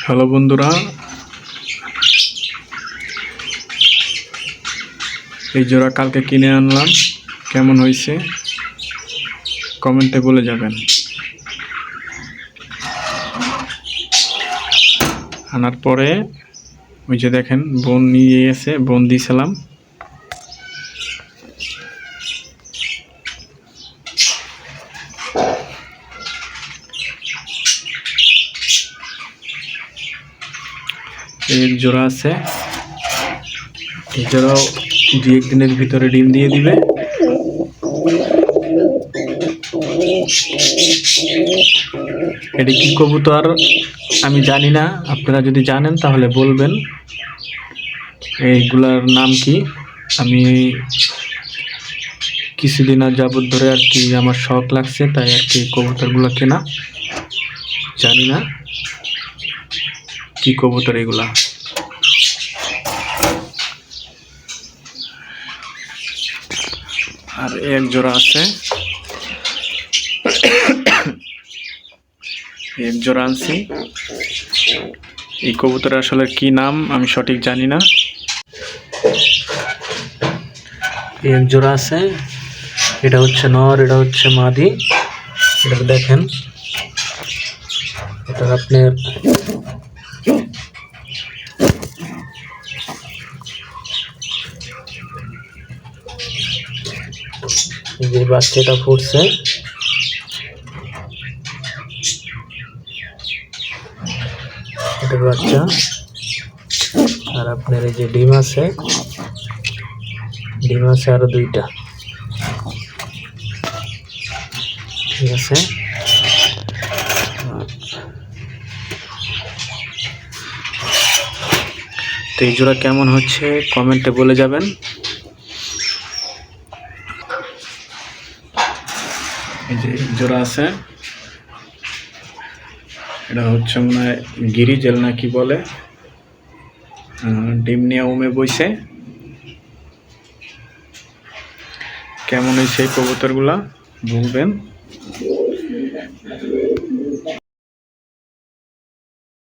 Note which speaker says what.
Speaker 1: Hello বন্ধুরা, এই জোড়া কালকে কিনে আনলাম। কেমন হয়েছে কমেন্টে বলে যাবেন। আনার পরে ওই যে দেখেন বোন নিয়ে এসে বোন দিয়েছিলাম। এক জোড়া আছে, এই জোড়াও 2-1 দিনের ভিতরে ডিম দিয়ে দিবে। এটি কি কবুতর আমি জানি না, আপনারা যদি জানেন তাহলে বলবেন এইগুলার নাম কি। আমি কিছুদিন যাবত ধরে আর কি আমার শখ লাগছে, তাই আর কি কবুতরগুলো কেনা। জানি না কি কবুতর এগুলা। আর এক জোড়া আছে, এক জোড়া আনছি। এই কবুতরের আসলে কি নাম আমি সঠিক জানি না। এক জোড়া আছে, এটা হচ্ছে নর, এটা হচ্ছে মাদি। এটা দেখেন, এটা আপনার যে বাচ্চাটা ফুটছে, এটার বাচ্চা। আর আপনার এই যে ডিম আছে, ডিম আছে আরো 2টা। ঠিক আছে, তো এই জোড়া কেমন হচ্ছে কমেন্টে বলে যাবেন। এই যে জোড়া আছে, এটা হচ্ছে মনে হয় গিরিজেল না কি বলে। ডিম নিয়ে উমে বইছে। কেমন হয়েছে এই কবুতরগুলা বলবেন।